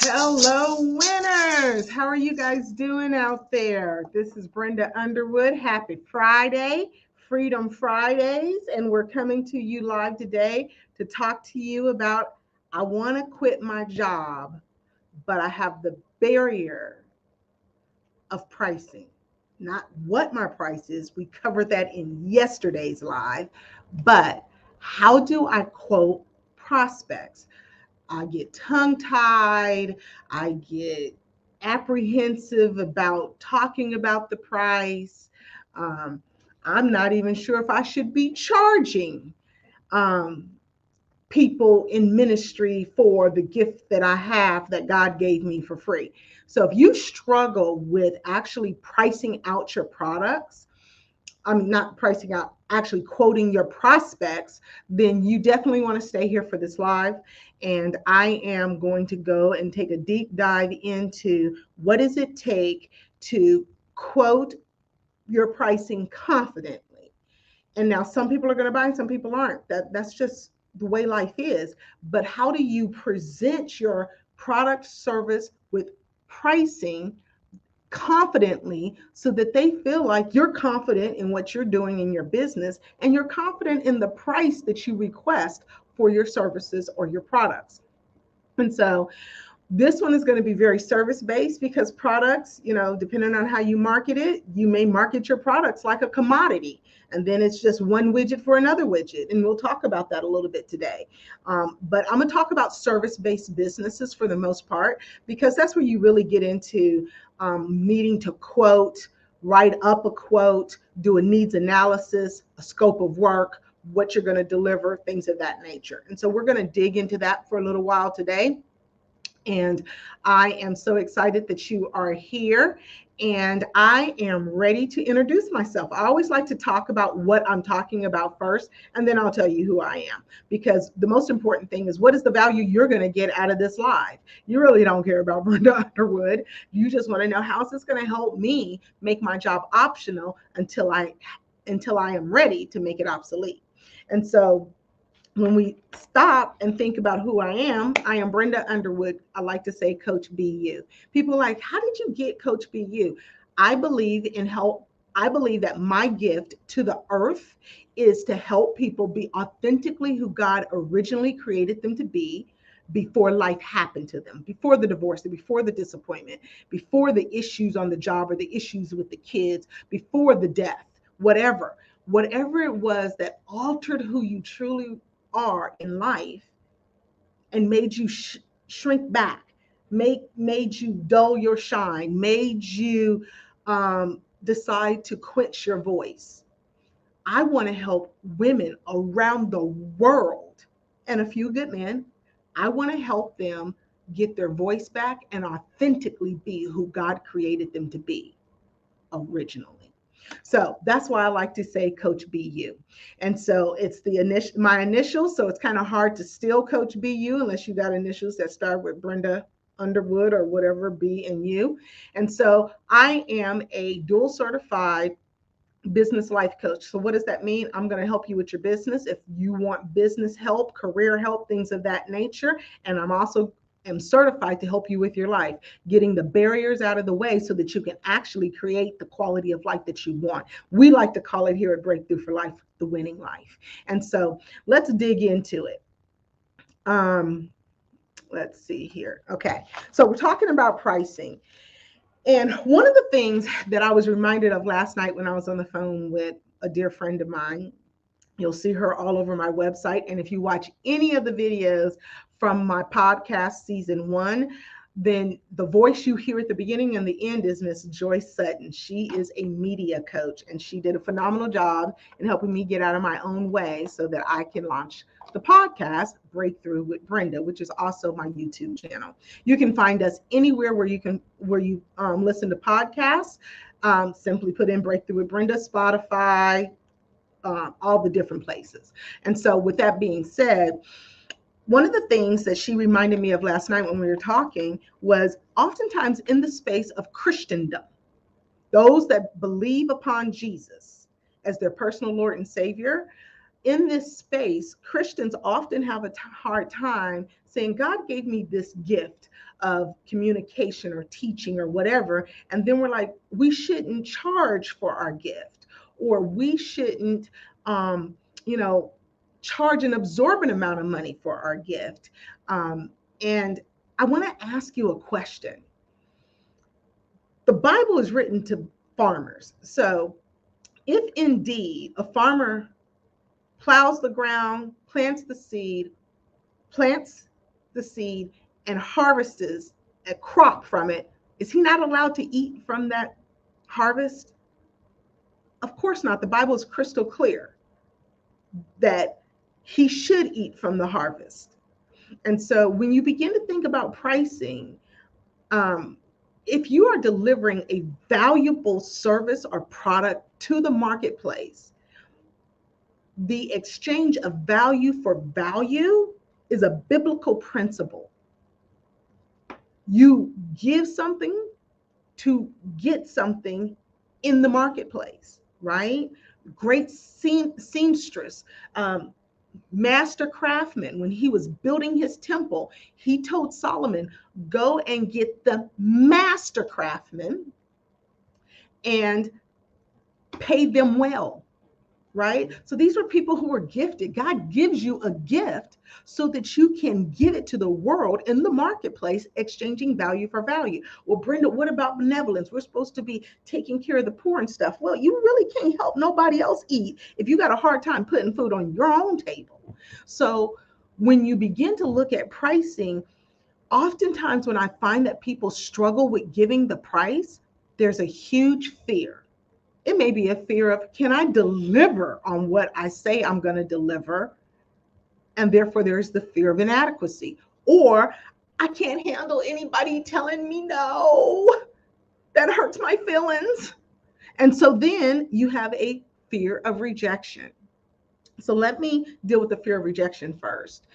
Hello, winners. How are you guys doing out there? This is Brenda Underwood. Happy Friday, Freedom Fridays, and we're coming to you live today to talk to you about I want to quit my job, but I have the barrier of pricing. Not what my price is. We covered that in yesterday's live, but how do I quote prospects? I get tongue tied. I get apprehensive about talking about the price. Um, I'm not even sure if I should be charging um, people in ministry for the gift that I have that God gave me for free. So if you struggle with actually pricing out your products, I'm not pricing out, actually quoting your prospects, then you definitely want to stay here for this live. And I am going to go and take a deep dive into what does it take to quote your pricing confidently. And now some people are going to buy and some people aren't. That's just the way life is. But how do you present your product service with pricing confidently so that they feel like you're confident in what you're doing in your business and you're confident in the price that you request for your services or your products. And so this one is going to be very service based because products, depending on how you market it, you may market your products like a commodity. And then it's just one widget for another widget. And we'll talk about that a little bit today. But I'm going to talk about service based businesses for the most part, because that's where you really get into needing to quote, write up a quote, do a needs analysis, a scope of work, what you're going to deliver, things of that nature. And so we're going to dig into that for a little while today. And I am so excited that you are here. And I am ready to introduce myself. I always like to talk about what I'm talking about first, and then I'll tell you who I am. Because the most important thing is what is the value you're going to get out of this live? You really don't care about Brenda Underwood. You just want to know how is this going to help me make my job optional until I am ready to make it obsolete. And so when we stop and think about who I am Brenda Underwood. I like to say Coach BU. People are like, how did you get Coach BU? I believe in help. I believe that my gift to the earth is to help people be authentically who God originally created them to be before life happened to them, before the divorce, before the disappointment, before the issues on the job or the issues with the kids, before the death, whatever it was that altered who you truly are in life and made you shrink back, made you dull your shine, made you decide to quench your voice. I want to help women around the world and a few good men. I want to help them get their voice back and authentically be who God created them to be originally. So that's why I like to say Coach BU. And so it's my initials. So it's kind of hard to steal Coach BU unless you got initials that start with Brenda Underwood or whatever, B and U. And so I am a dual certified business life coach. So what does that mean? I'm going to help you with your business if you want business help, career help, things of that nature. And I'm also am certified to help you with your life, getting the barriers out of the way so that you can actually create the quality of life that you want. We like to call it here at Breakthrough for Life, the winning life. And so let's dig into it. Let's see here. Okay. So we're talking about pricing. And one of the things that I was reminded of last night when I was on the phone with a dear friend of mine, you'll see her all over my website. And if you watch any of the videos from my podcast season 1, then the voice you hear at the beginning and the end is Miss Joyce Sutton. She is a media coach, and she did a phenomenal job in helping me get out of my own way so that I can launch the podcast Breakthrough with Brenda, which is also my YouTube channel. You can find us anywhere where you listen to podcasts. Simply put in Breakthrough with Brenda, Spotify, all the different places. And so with that being said, one of the things that she reminded me of last night when we were talking was oftentimes in the space of Christendom, those that believe upon Jesus as their personal Lord and Savior, in this space, Christians often have a hard time saying, God gave me this gift of communication or teaching or whatever. And then we're like, we shouldn't charge for our gift, or we shouldn't, um, you know, charge an absorbent amount of money for our gift. And I want to ask you a question. The Bible is written to farmers. So if indeed a farmer plows the ground, plants the seed, and harvests a crop from it, is he not allowed to eat from that harvest? Of course not. The Bible is crystal clear that he should eat from the harvest. And so when you begin to think about pricing, um, if you are delivering a valuable service or product to the marketplace, the exchange of value for value is a biblical principle. You give something to get something in the marketplace, right? Great seamstress, master craftsman, when he was building his temple, he told Solomon, go and get the master craftsmen and pay them well. Right? So these were people who were gifted. God gives you a gift so that you can give it to the world in the marketplace, exchanging value for value. Well, Brenda, what about benevolence? We're supposed to be taking care of the poor and stuff. Well, you really can't help nobody else eat if you got a hard time putting food on your own table. So when you begin to look at pricing, oftentimes when I find that people struggle with giving the price, there's a huge fear. It may be a fear of, can I deliver on what I say I'm going to deliver? And therefore, there's the fear of inadequacy. Or I can't handle anybody telling me no. That hurts my feelings. And so then you have a fear of rejection. So let me deal with the fear of rejection first.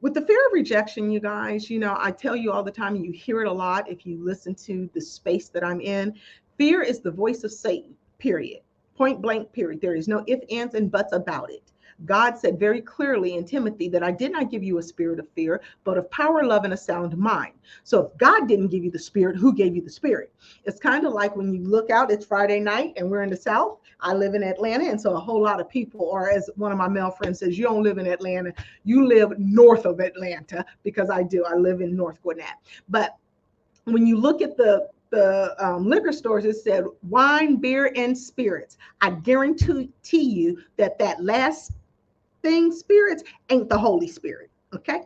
With the fear of rejection, you guys, I tell you all the time, and you hear it a lot if you listen to the space that I'm in. Fear is the voice of Satan, period. Point blank, period. There is no ifs, ands, and buts about it. God said very clearly in Timothy that I did not give you a spirit of fear, but of power, love, and a sound mind. So if God didn't give you the spirit, who gave you the spirit? It's kind of like when you look out, it's Friday night and we're in the South. I live in Atlanta. And so a whole lot of people, or as one of my male friends says, you don't live in Atlanta, you live north of Atlanta, because I do. I live in North Gwinnett. But when you look at the liquor stores, it said wine, beer, and spirits. I guarantee you that last thing, spirits, ain't the Holy Spirit. Okay.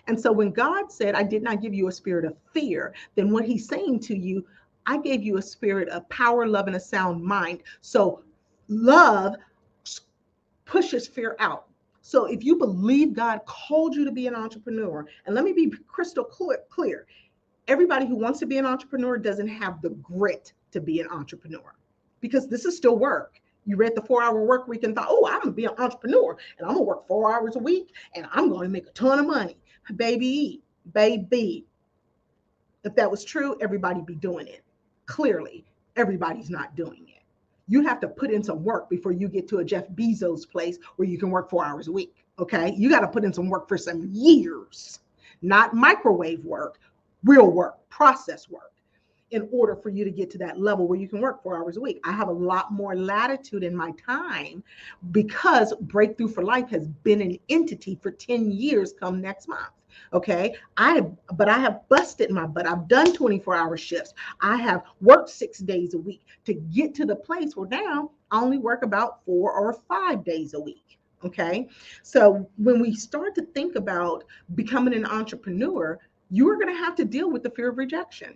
And so when God said, I did not give you a spirit of fear, then what he's saying to you, I gave you a spirit of power, love, and a sound mind. So love pushes fear out. So if you believe God called you to be an entrepreneur, and let me be crystal clear, everybody who wants to be an entrepreneur doesn't have the grit to be an entrepreneur, because this is still work. You read the 4-hour work week and thought, oh, I'm gonna be an entrepreneur and I'm gonna work 4 hours a week and I'm gonna make a ton of money. Baby, if that was true, everybody'd be doing it. Clearly, everybody's not doing it. You have to put in some work before you get to a Jeff Bezos place where you can work 4 hours a week. Okay, you got to put in some work for some years, not microwave work, real work, process work, in order for you to get to that level where you can work 4 hours a week. I have a lot more latitude in my time because Breakthrough for Life has been an entity for 10 years come next month. Okay. But I have busted my butt. I've done 24-hour shifts. I have worked 6 days a week to get to the place where now I only work about 4 or 5 days a week. Okay. So when we start to think about becoming an entrepreneur, you are going to have to deal with the fear of rejection.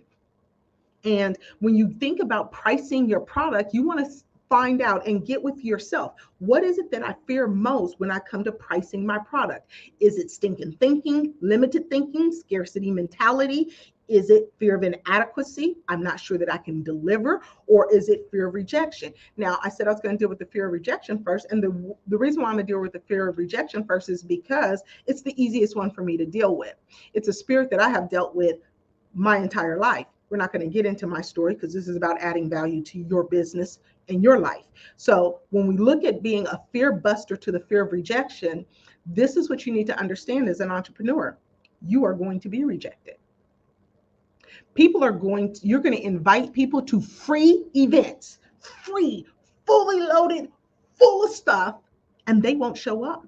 And when you think about pricing your product, you want to find out and get with yourself. What is it that I fear most when I come to pricing my product? Is it stinking thinking, limited thinking, scarcity mentality? Is it fear of inadequacy? I'm not sure that I can deliver. Or is it fear of rejection? Now, I said I was going to deal with the fear of rejection first. And the reason why I'm going to deal with the fear of rejection first is because it's the easiest one for me to deal with. It's a spirit that I have dealt with my entire life. We're not going to get into my story because this is about adding value to your business in your life. So when we look at being a fear buster to the fear of rejection, this is what you need to understand as an entrepreneur. You are going to be rejected. You're going to invite people to free events, free, fully loaded, full of stuff, and they won't show up.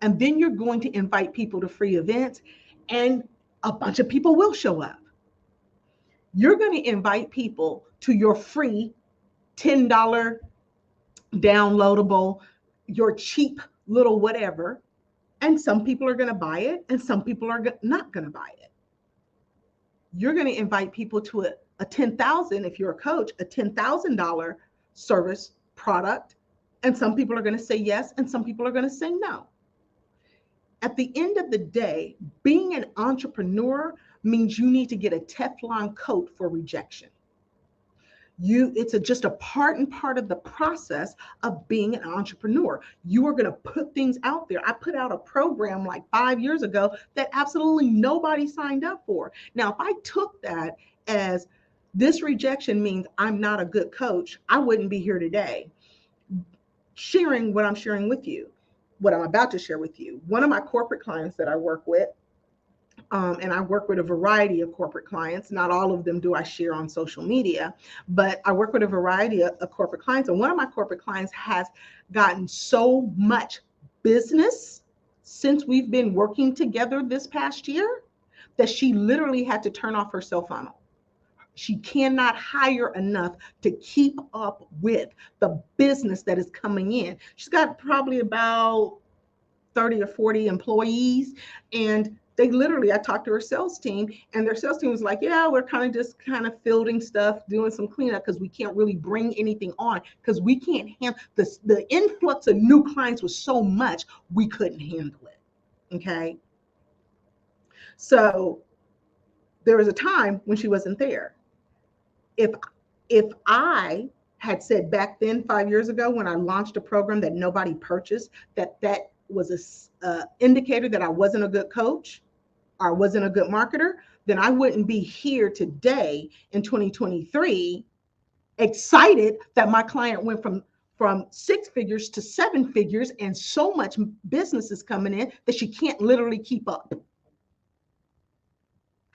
And then you're going to invite people to free events, and a bunch of people will show up. You're going to invite people to your free $10 downloadable, your cheap little whatever, and some people are going to buy it, and some people are not going to buy it. You're going to invite people to a $10,000, if you're a coach, a $10,000 service product, and some people are going to say yes, and some people are going to say no. At the end of the day, being an entrepreneur means you need to get a Teflon coat for rejection. It's just a part of the process of being an entrepreneur. You are going to put things out there. I put out a program like 5 years ago that absolutely nobody signed up for. Now, if I took that as this rejection means I'm not a good coach, I wouldn't be here today sharing what I'm sharing with you, what I'm about to share with you. One of my corporate clients that I work with, and I work with a variety of corporate clients. Not all of them do I share on social media, but I work with a variety of corporate clients. And one of my corporate clients has gotten so much business since we've been working together this past year that she literally had to turn off her cell funnel. She cannot hire enough to keep up with the business that is coming in. She's got probably about 30 or 40 employees, and I talked to her sales team, and their sales team was like, yeah, we're kind of fielding stuff, doing some cleanup because we can't really bring anything on because we can't handle the influx of new clients was so much we couldn't handle it. Okay. So there was a time when she wasn't there. If I had said back then 5 years ago when I launched a program that nobody purchased, that was a indicator that I wasn't a good coach or I wasn't a good marketer, then I wouldn't be here today in 2023 excited that my client went from 6 figures to 7 figures and so much business is coming in that she can't literally keep up.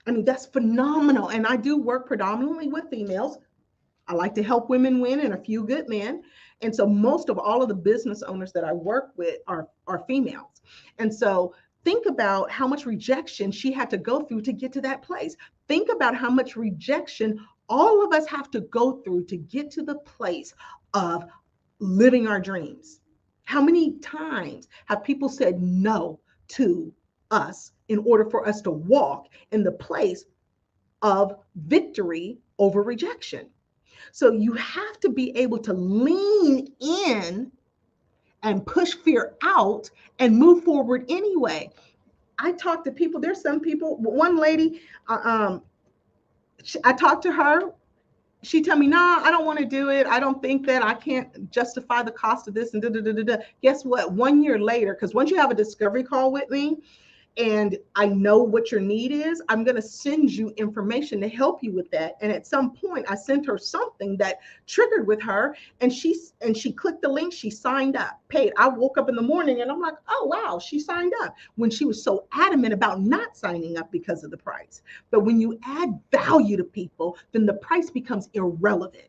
I mean, that's phenomenal. And I do work predominantly with females. I like to help women win and a few good men. And so most of all of the business owners that I work with are females. And so think about how much rejection she had to go through to get to that place. Think about how much rejection all of us have to go through to get to the place of living our dreams. How many times have people said no to us in order for us to walk in the place of victory over rejection? So you have to be able to lean in and push fear out and move forward anyway. I talk to people. There's some people. One lady, I talked to her. She told me, "Nah, I don't want to do it. I don't think that I can't justify the cost of this." And da da da da da. Guess what? 1 year later, because once you have a discovery call with me, and I know what your need is, I'm going to send you information to help you with that. And at some point I sent her something that triggered with her, and she clicked the link, she signed up, paid. I woke up in the morning and I'm like, oh wow, she signed up, when she was so adamant about not signing up because of the price. But when you add value to people, then the price becomes irrelevant.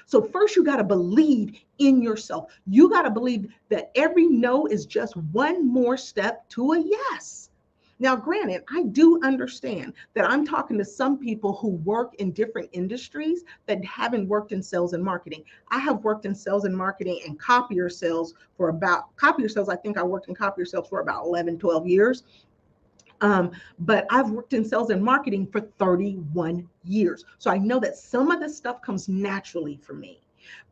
So first you got to believe in yourself. You got to believe that every no is just one more step to a yes. Now, granted, I do understand that I'm talking to some people who work in different industries that haven't worked in sales and marketing. I have worked in sales and marketing and copier sales I think I worked in copier sales for about 11, 12 years. But I've worked in sales and marketing for 31 years. So I know that some of this stuff comes naturally for me.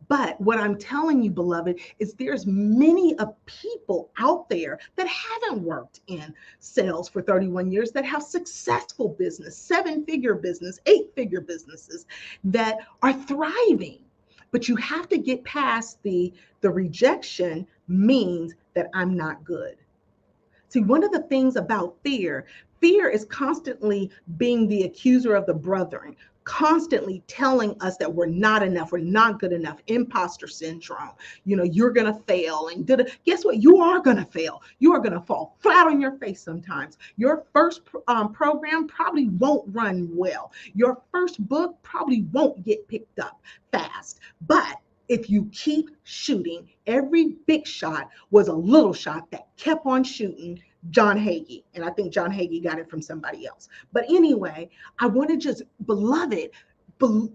But what I'm telling you, beloved, is there's many of people out there that haven't worked in sales for 31 years that have successful business, 7-figure business, 8-figure businesses that are thriving. But you have to get past the rejection means that I'm not good. See, one of the things about fear is constantly being the accuser of the brethren. constantly telling us that we're not enough, we're not good enough, imposter syndrome, you're going to fail. And guess what? You are going to fail. You are going to fall flat on your face sometimes. Your first program probably won't run well. Your first book probably won't get picked up fast. But if you keep shooting, every big shot was a little shot that kept on shooting. John Hagee. And I think John Hagee got it from somebody else. But anyway, I want to just, beloved,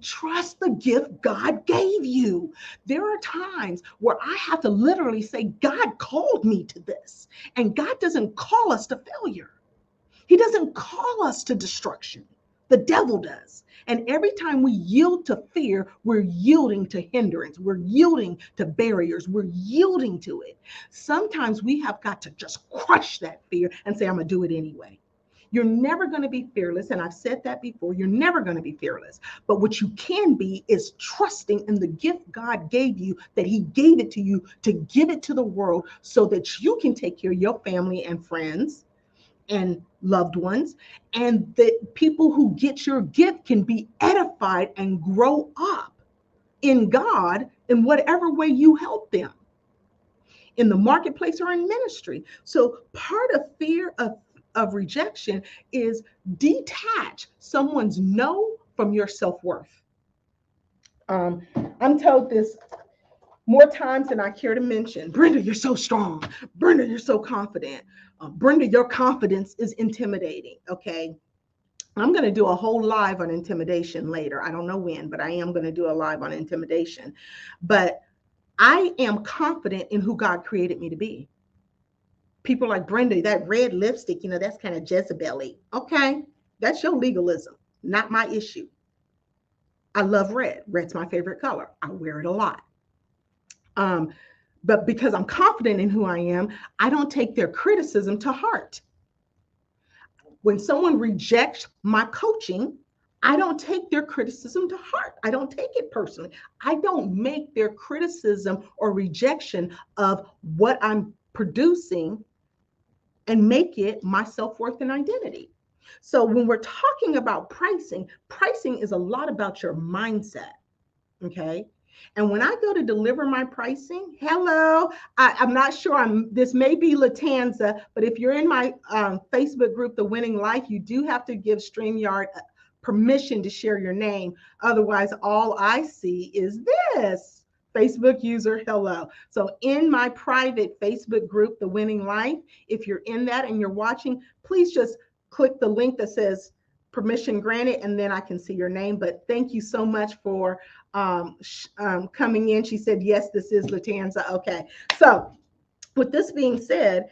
trust the gift God gave you. There are times where I have to literally say, God called me to this. And God doesn't call us to failure. He doesn't call us to destruction. The devil does. And every time we yield to fear, we're yielding to hindrance. We're yielding to barriers. We're yielding to it. Sometimes we have got to just crush that fear and say, I'm going to do it anyway. You're never going to be fearless. And I've said that before. You're never going to be fearless. But what you can be is trusting in the gift God gave you, that he gave it to you to give it to the world so that you can take care of your family and friends and loved ones, and the people who get your gift can be edified and grow up in God in whatever way you help them in the marketplace or in ministry. So part of fear of rejection is detach someone's no from your self-worth. I'm told this more times than I care to mention. Brenda, you're so strong. Brenda, you're so confident. Brenda, your confidence is intimidating. Okay. I'm going to do a whole live on intimidation later. I don't know when, but I am going to do a live on intimidation. But I am confident in who God created me to be. People like, Brenda, that red lipstick, that's kind of Jezebel-y. Okay. That's your legalism, not my issue. I love red. Red's my favorite color. I wear it a lot. But because I'm confident in who I am, I don't take their criticism to heart. When someone rejects my coaching, I don't take their criticism to heart. I don't take it personally. I don't make their criticism or rejection of what I'm producing and make it my self-worth and identity. So when we're talking about pricing is a lot about your mindset. Okay. And when I go to deliver my pricing, hello, I'm not sure, this may be Latanza, but if you're in my Facebook group, The Winning Life, you do have to give StreamYard permission to share your name. Otherwise, all I see is this Facebook user, hello. So in my private Facebook group, The Winning Life, if you're in that and you're watching, please just click the link that says permission granted, and then I can see your name. But thank you so much for coming in. She said, yes, this is Latanza. Okay. So with this being said,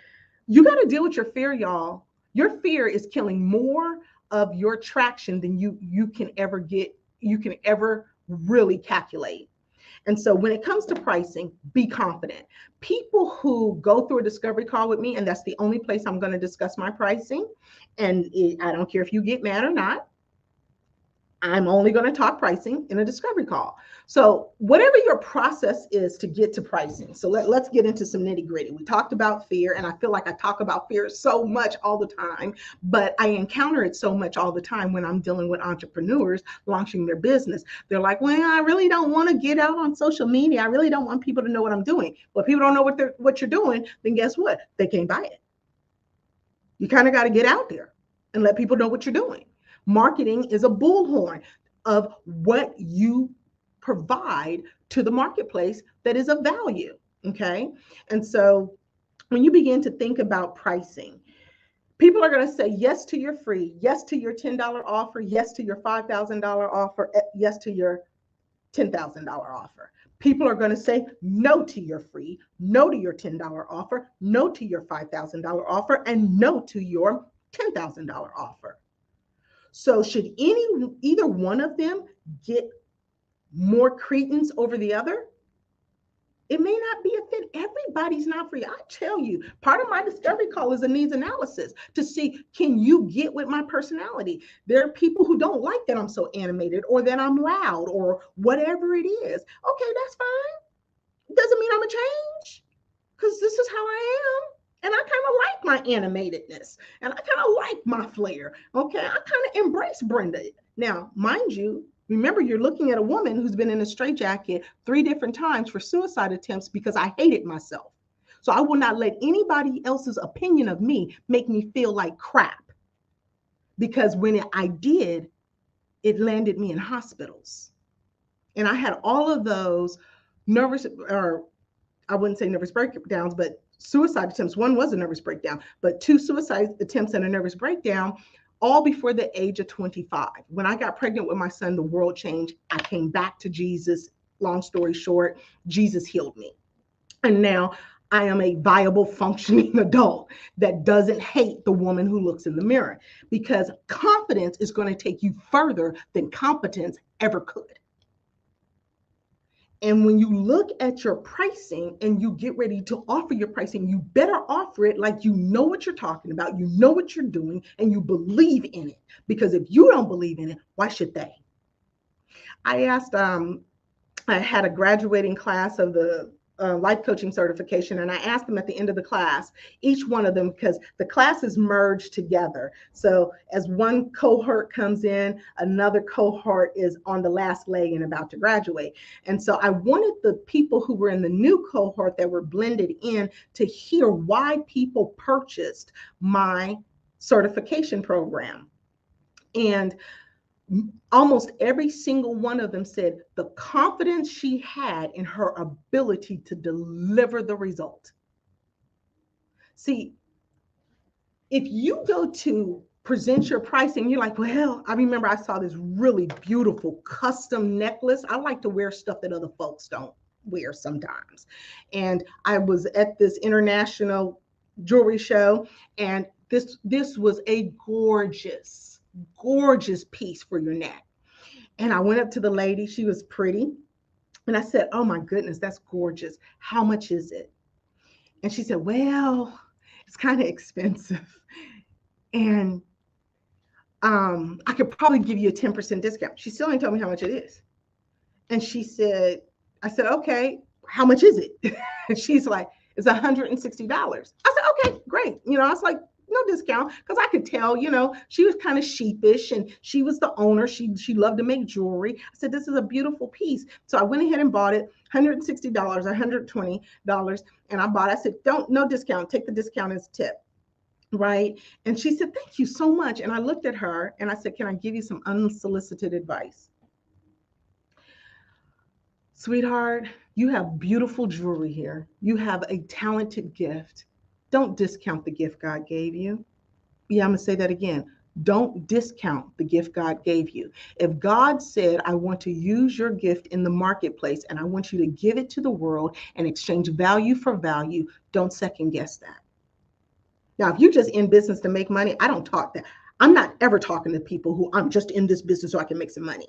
you got to deal with your fear, y'all. Your fear is killing more of your traction than you can ever really calculate. And so when it comes to pricing, be confident. People who go through a discovery call with me, and that's the only place I'm going to discuss my pricing, and I don't care if you get mad or not, I'm only going to talk pricing in a discovery call. So whatever your process is to get to pricing. So let's get into some nitty gritty. We talked about fear, and I feel like I talk about fear so much all the time, but I encounter it so much all the time when I'm dealing with entrepreneurs launching their business. They're like, well, I really don't want to get out on social media. I really don't want people to know what I'm doing. Well, if people don't know what you're doing, then guess what? They can't buy it. You kind of got to get out there and let people know what you're doing. Marketing is a bullhorn of what you provide to the marketplace that is of value. Okay. And so when you begin to think about pricing, people are going to say yes to your free, yes to your $10 offer, yes to your $5,000 offer, yes to your $10,000 offer. People are going to say no to your free, no to your $10 offer, no to your $5,000 offer, and no to your $10,000 offer. So should either one of them get more credence over the other? It may not be a fit. Everybody's not free. I tell you, part of my discovery call is a needs analysis to see, can you get with my personality? There are people who don't like that I'm so animated or that I'm loud or whatever it is. Okay, that's fine. Doesn't mean I'm a change, because this is how I am. And I kind of like my animatedness, and I kind of like my flair. Okay, I kind of embrace Brenda. Now, mind you, remember you're looking at a woman who's been in a straitjacket 3 different times for suicide attempts because I hated myself. So I will not let anybody else's opinion of me make me feel like crap, because when I did, it landed me in hospitals. And I had all of those nervous, or I wouldn't say nervous breakdowns, but suicide attempts. One was a nervous breakdown, but 2 suicide attempts and a nervous breakdown, all before the age of 25. When I got pregnant with my son, the world changed. I came back to Jesus. Long story short, Jesus healed me. And now I am a viable, functioning adult that doesn't hate the woman who looks in the mirror, because confidence is going to take you further than competence ever could. And when you look at your pricing and you get ready to offer your pricing, you better offer it like you know what you're talking about, you know what you're doing, and you believe in it. Because if you don't believe in it, why should they? I asked, I had a graduating class of the life coaching certification, and I asked them at the end of the class, each one of them, because the classes merge together. So as one cohort comes in, another cohort is on the last leg and about to graduate. And so I wanted the people who were in the new cohort that were blended in to hear why people purchased my certification program. And almost every single one of them said the confidence she had in her ability to deliver the result. See, if you go to present your pricing, you're like, well, I remember I saw this really beautiful custom necklace. I like to wear stuff that other folks don't wear sometimes. And I was at this international jewelry show, and this was a gorgeous, gorgeous piece for your neck. And I went up to the lady. She was pretty. And I said, oh my goodness, that's gorgeous. How much is it? And she said, well, it's kind of expensive. And I could probably give you a 10% discount. She still ain't told me how much it is. And she said, I said, okay, how much is it? And she's like, it's $160. I said, okay, great. I was like, no discount, because I could tell, she was kind of sheepish, and she was the owner. She loved to make jewelry. I said, this is a beautiful piece. So I went ahead and bought it, $160, $120, and I bought it. I said, don't, no discount, take the discount as a tip. Right. And she said, thank you so much. And I looked at her and I said, can I give you some unsolicited advice? Sweetheart, you have beautiful jewelry here. You have a talented gift. Don't discount the gift God gave you. Yeah, I'm going to say that again. Don't discount the gift God gave you. If God said, I want to use your gift in the marketplace and I want you to give it to the world and exchange value for value, don't second guess that. Now, if you're just in business to make money, I don't talk that. I'm not ever talking to people who I'm just in this business so I can make some money.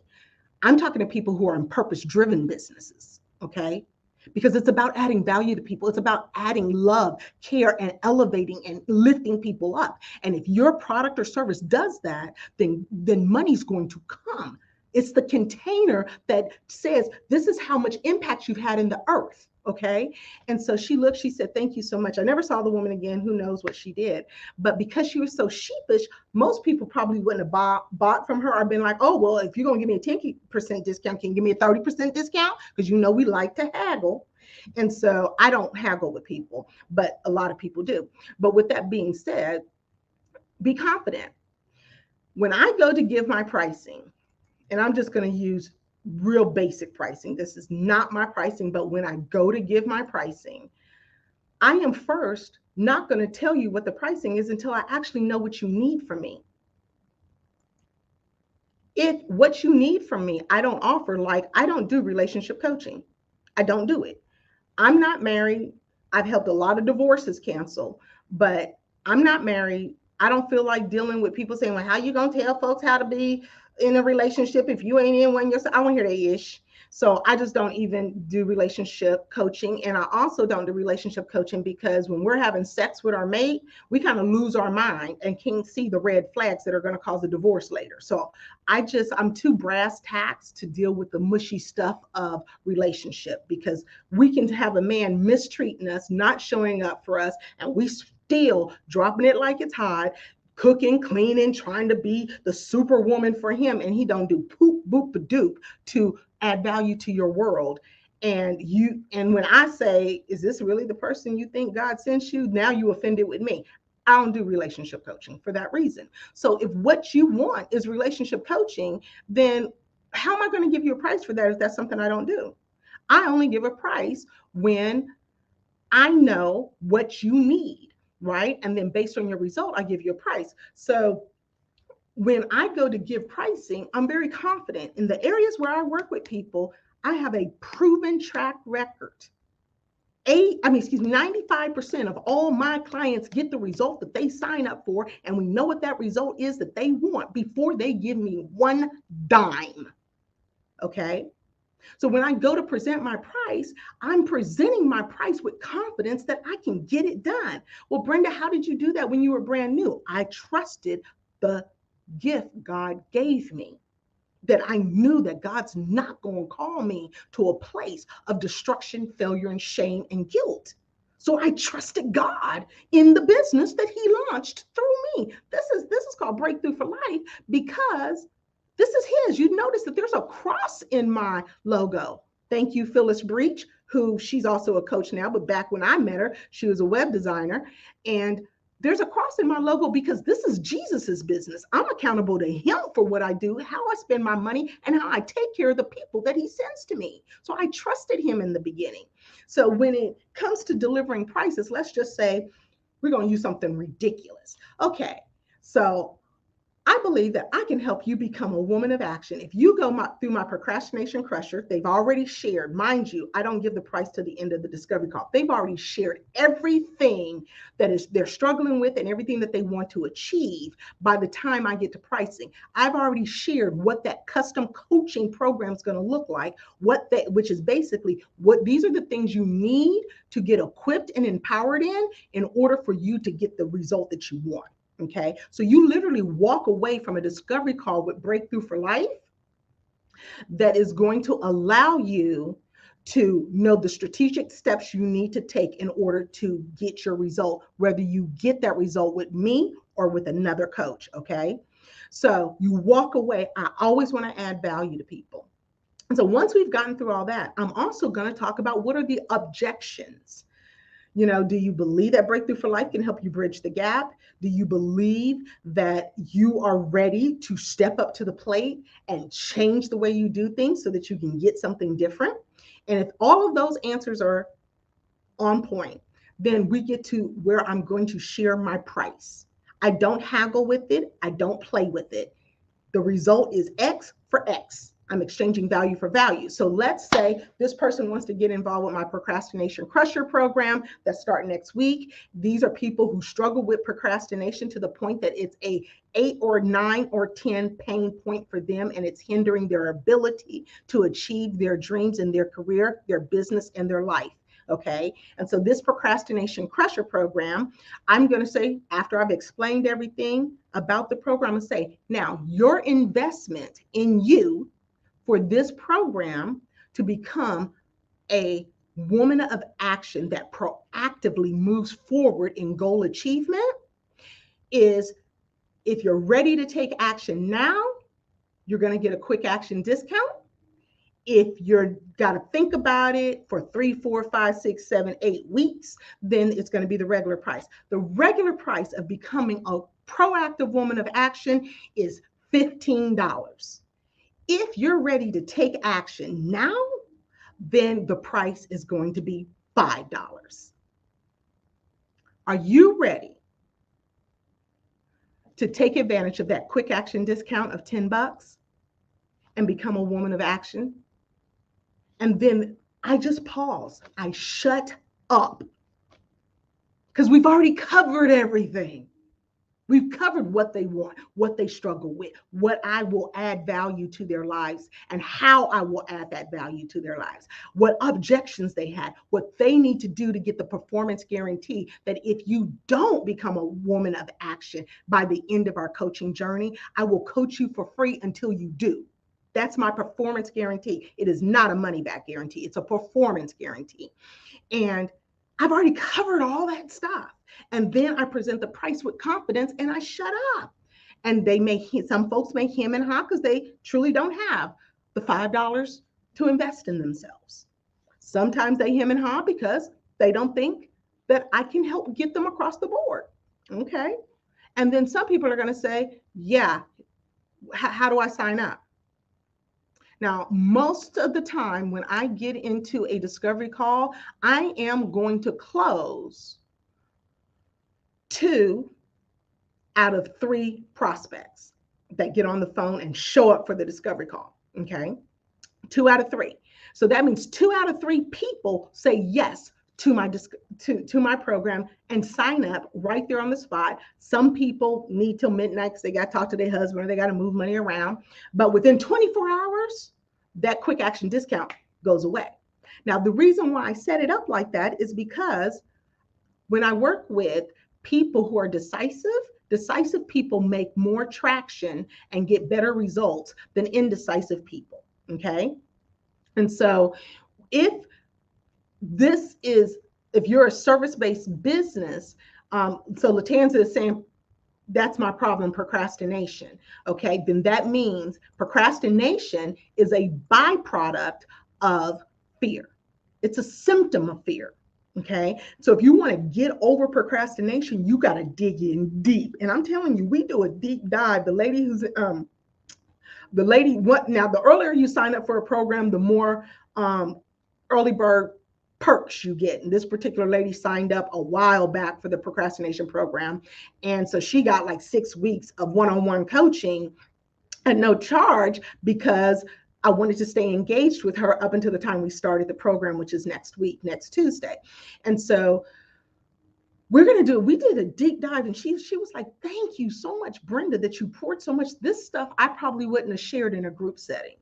I'm talking to people who are in purpose-driven businesses, okay? Because it's about adding value to people. It's about adding love, care, and elevating and lifting people up. And if your product or service does that, then money's going to come. It's the container that says, this is how much impact you've had in the earth. Okay. And so she looked, she said, thank you so much. I never saw the woman again. Who knows what she did? But because she was so sheepish, most people probably wouldn't have bought from her or been like, oh, well, if you're going to give me a 10% discount, can you give me a 30% discount? Because we like to haggle. And so I don't haggle with people, but a lot of people do. But with that being said, be confident. When I go to give my pricing, and I'm just going to use real basic pricing. This is not my pricing, but when I go to give my pricing, I am first not going to tell you what the pricing is until I actually know what you need from me. If what you need from me, I don't offer, like I don't do relationship coaching. I don't do it. I'm not married. I've helped a lot of divorces cancel, but I'm not married. I don't feel like dealing with people saying, well, how you going to tell folks how to be in a relationship if you ain't in one yourself? I want to hear that ish. So I just don't even do relationship coaching. And I also don't do relationship coaching because when we're having sex with our mate, we kind of lose our mind and can't see the red flags that are going to cause a divorce later. So I'm too brass tacks to deal with the mushy stuff of relationship, because we can have a man mistreating us, not showing up for us, and we still dropping it like it's hot, cooking, cleaning, trying to be the superwoman for him, and he don't do poop, boop, a doop to add value to your world. And when I say, is this really the person you think God sent you? Now you offended with me. I don't do relationship coaching for that reason. So if what you want is relationship coaching, then how am I going to give you a price for that if that's something I don't do? I only give a price when I know what you need, right? And then based on your result, I give you a price. So when I go to give pricing, I'm very confident in the areas where I work with people. I have a proven track record. 95% of all my clients get the result that they sign up for, and we know what that result is that they want before they give me one dime. Okay. So when I go to present my price, I'm presenting my price with confidence that I can get it done. Well, Brenda, how did you do that when you were brand new? I trusted the gift God gave me, that I knew that God's not going to call me to a place of destruction, failure, and shame and guilt. So I trusted God in the business that he launched through me. This is called Breakthrough for Life, because this is his. You notice that there's a cross in my logo. Thank you, Phyllis Breach, who she's also a coach now, but back when I met her, she was a web designer. And there's a cross in my logo because this is Jesus's business. I'm accountable to him for what I do, how I spend my money, and how I take care of the people that he sends to me. So I trusted him in the beginning. So when it comes to delivering prices, let's just say we're going to use something ridiculous. Okay, so I believe that I can help you become a woman of action. If you go through my procrastination crusher, they've already shared. Mind you, I don't give the price to the end of the discovery call. They've already shared everything that is they're struggling with and everything that they want to achieve by the time I get to pricing. I've already shared what that custom coaching program is going to look like, which is basically what these are the things you need to get equipped and empowered in order for you to get the result that you want. Okay, so you literally walk away from a discovery call with Breakthrough for Life that is going to allow you to know the strategic steps you need to take in order to get your result, whether you get that result with me or with another coach. Okay, so you walk away. I always want to add value to people. And so once we've gotten through all that, I'm also going to talk about what are the objections. Do you believe that Breakthrough for Life can help you bridge the gap? Do you believe that you are ready to step up to the plate and change the way you do things so that you can get something different? And if all of those answers are on point, then we get to where I'm going to share my price. I don't haggle with it. I don't play with it. The result is X for X. I'm exchanging value for value. So let's say this person wants to get involved with my procrastination crusher program that's starting next week. These are people who struggle with procrastination to the point that it's a 8 or 9 or 10 pain point for them, and it's hindering their ability to achieve their dreams in their career, their business, and their life. Okay. And so this procrastination crusher program, I'm going to say, after I've explained everything about the program, and say, now your investment in you for this program to become a woman of action that proactively moves forward in goal achievement is, if you're ready to take action now, you're going to get a quick action discount. If you're got to think about it for 3, 4, 5, 6, 7, 8 weeks, then it's going to be the regular price. The regular price of becoming a proactive woman of action is $15. If you're ready to take action now, then the price is going to be $5. Are you ready to take advantage of that quick action discount of $10 and become a woman of action? And then I just pause. I shut up because we've already covered everything. We've covered what they want, what they struggle with, what I will add value to their lives, and how I will add that value to their lives, what objections they had, what they need to do to get the performance guarantee that if you don't become a woman of action by the end of our coaching journey, I will coach you for free until you do. That's my performance guarantee. It is not a money back guarantee. It's a performance guarantee. And I've already covered all that stuff. And then I present the price with confidence and I shut up. And some folks may hem and haw because they truly don't have the $5 to invest in themselves. Sometimes they hem and haw because they don't think that I can help get them across the board. Okay. And then some people are going to say, yeah, how do I sign up? Now, most of the time when I get into a discovery call, I am going to close 2 out of 3 prospects that get on the phone and show up for the discovery call. Okay. 2 out of 3. So that means 2 out of 3 people say yes to my program and sign up right there on the spot. Some people need till midnight because they got to talk to their husband or they got to move money around. But within 24 hours, that quick action discount goes away. Now, the reason why I set it up like that is because when I work with people who are decisive people make more traction and get better results than indecisive people. Okay. And so if you're a service-based business, so Latanza is saying that's my problem, procrastination. Okay, then that means procrastination is a byproduct of fear. It's a symptom of fear. Okay, so if you want to get over procrastination, you got to dig in deep. And I'm telling you, we do a deep dive. The earlier you sign up for a program, the more early bird perks you get. And this particular lady signed up a while back for the procrastination program. And so she got like 6 weeks of one-on-one coaching at no charge because I wanted to stay engaged with her up until the time we started the program, which is next week, next Tuesday. And so we did a deep dive, and she was like, thank you so much, Brenda, that you poured so much. This stuff I probably wouldn't have shared in a group setting.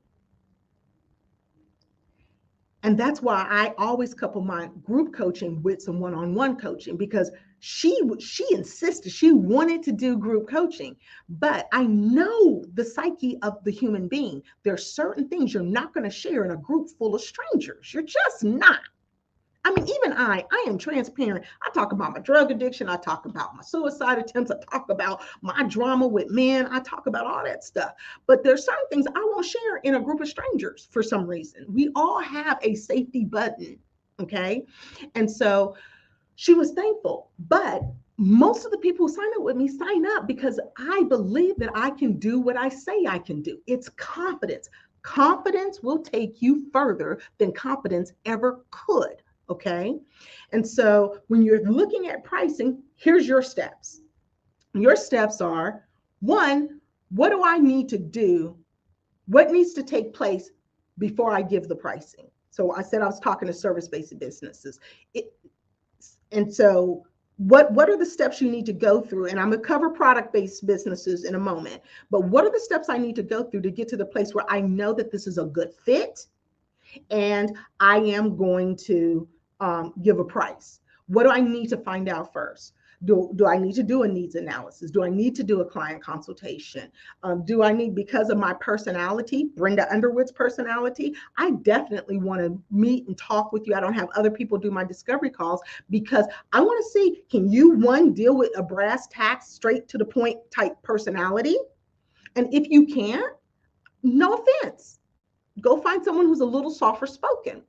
And that's why I always couple my group coaching with some one-on-one coaching, because she insisted, she wanted to do group coaching. But I know the psyche of the human being. There are certain things you're not going to share in a group full of strangers. You're just not. I mean, even I am transparent. I talk about my drug addiction. I talk about my suicide attempts. I talk about my drama with men. I talk about all that stuff. But there's certain things I won't share in a group of strangers for some reason. We all have a safety button, okay? And so she was thankful. But most of the people who sign up with me sign up because I believe that I can do what I say I can do. It's confidence. Confidence will take you further than confidence ever could. Okay. And so when you're looking at pricing, here's your steps. Your steps are: 1, what do I need to do? What needs to take place before I give the pricing? So I said I was talking to service-based businesses. And so what are the steps you need to go through? And I'm going to cover product-based businesses in a moment. But what are the steps I need to go through to get to the place where I know that this is a good fit and I am going to give a price? What do I need to find out first? Do I need to do a needs analysis? Do I need to do a client consultation? Do I need, because of my personality, Brenda Underwood's personality, I definitely want to meet and talk with you. I don't have other people do my discovery calls because I want to see, can you, 1, deal with a brass tacks, straight to the point type personality? And if you can't, no offense, go find someone who's a little softer spoken.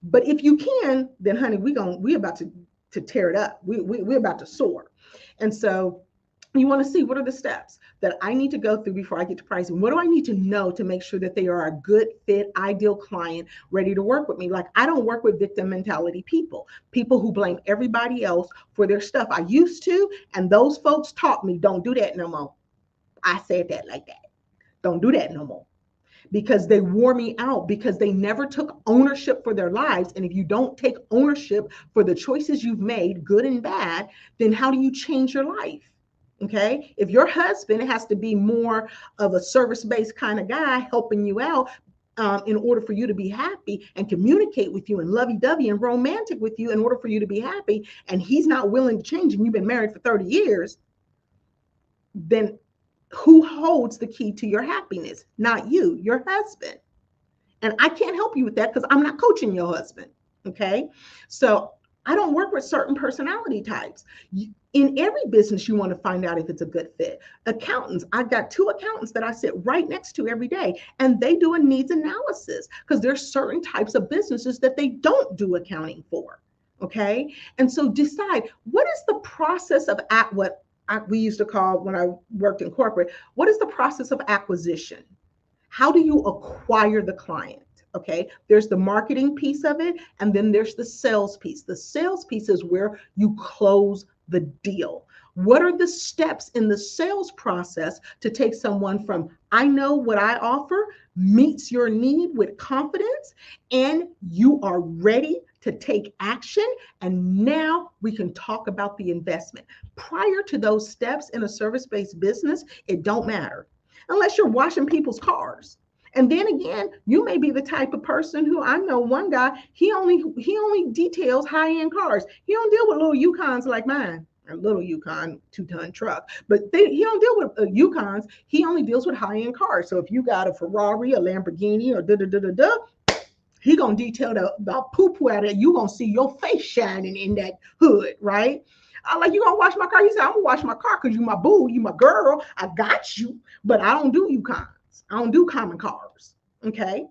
But if you can, then honey, we about to tear it up. We're about to soar. And so you want to see, what are the steps that I need to go through before I get to pricing? What do I need to know to make sure that they are a good fit, ideal client, ready to work with me? Like, I don't work with victim mentality people who blame everybody else for their stuff. I used to, and those folks taught me, don't do that no more. I said that like that. Don't do that no more. Because they wore me out, because they never took ownership for their lives. And if you don't take ownership for the choices you've made, good and bad, then how do you change your life? Okay. If your husband has to be more of a service-based kind of guy helping you out in order for you to be happy, and communicate with you and lovey-dovey and romantic with you in order for you to be happy, and he's not willing to change, and you've been married for 30 years, then who holds the key to your happiness? Not you, your husband. And I can't help you with that because I'm not coaching your husband. Okay. So I don't work with certain personality types. In every business, you want to find out if it's a good fit. Accountants, I've got two accountants that I sit right next to every day, and they do a needs analysis because there's certain types of businesses that they don't do accounting for. Okay. And so decide what is the process of we used to call when I worked in corporate, what is the process of acquisition? How do you acquire the client? Okay, there's the marketing piece of it, and then there's the sales piece. The sales piece is where you close the deal. What are the steps in the sales process to take someone from I know what I offer meets your need with confidence, and you are ready to take action, and now we can talk about the investment. Prior to those steps in a service-based business, it don't matter unless you're washing people's cars. And then again, you may be the type of person who, I know one guy, he only details high-end cars. He don't deal with little Yukons like mine. A little Yukon 2-ton truck, but he don't deal with Yukons. He only deals with high-end cars. So if you got a Ferrari, a Lamborghini, or he gonna detail the poo-poo out of it. You gonna see your face shining in that hood, right? Like, you gonna wash my car? He said, I'm gonna wash my car because you my boo, you my girl. I got you, but I don't do Yukons. I don't do common cars. Okay.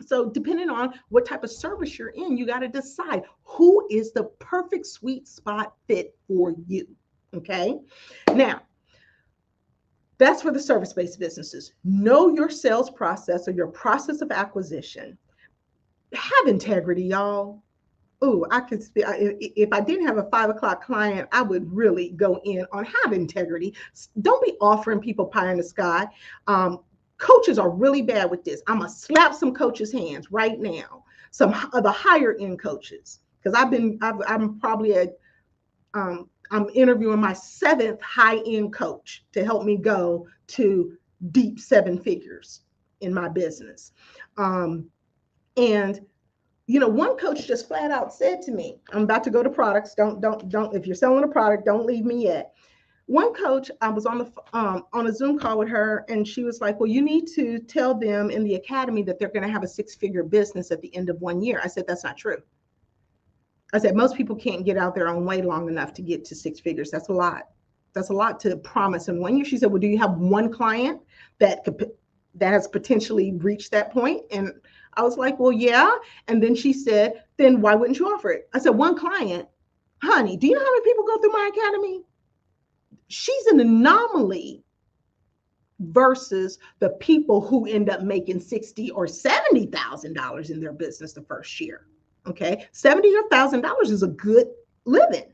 So depending on what type of service you're in, you got to decide who is the perfect sweet spot fit for you. Okay. Now, that's for the service-based businesses. Know your sales process or your process of acquisition. Have integrity, y'all. Oh, I could speak. If I didn't have a 5 o'clock client, I would really go in on have integrity. Don't be offering people pie in the sky. Coaches are really bad with this. I'm gonna slap some coaches' hands right now. Some of the higher end coaches, because I'm probably I'm interviewing my 7th high end coach to help me go to deep 7 figures in my business. And one coach just flat out said to me, I'm about to go to products. Don't, if you're selling a product, don't leave me yet. One coach, I was on a Zoom call with her, and she was like, well, you need to tell them in the academy that they're going to have a 6-figure business at the end of 1 year. I said, that's not true. I said, most people can't get out their own way long enough to get to 6 figures. That's a lot. That's a lot to promise in 1 year. She said, well, do you have one client that has potentially reached that point? And I was like, well, yeah. And then she said, then why wouldn't you offer it? I said, one client, honey, do you know how many people go through my academy? She's an anomaly versus the people who end up making $60,000 or $70,000 in their business the first year. Okay, $70,000 is a good living,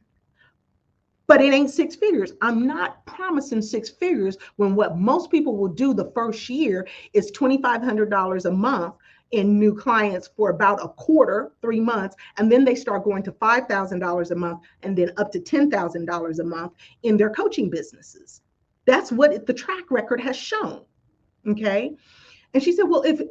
but it ain't 6 figures. I'm not promising 6 figures when what most people will do the first year is $2,500 a month in new clients for about a quarter, 3 months, and then they start going to $5,000 a month and then up to $10,000 a month in their coaching businesses. That's what the track record has shown. Okay. And she said, well, if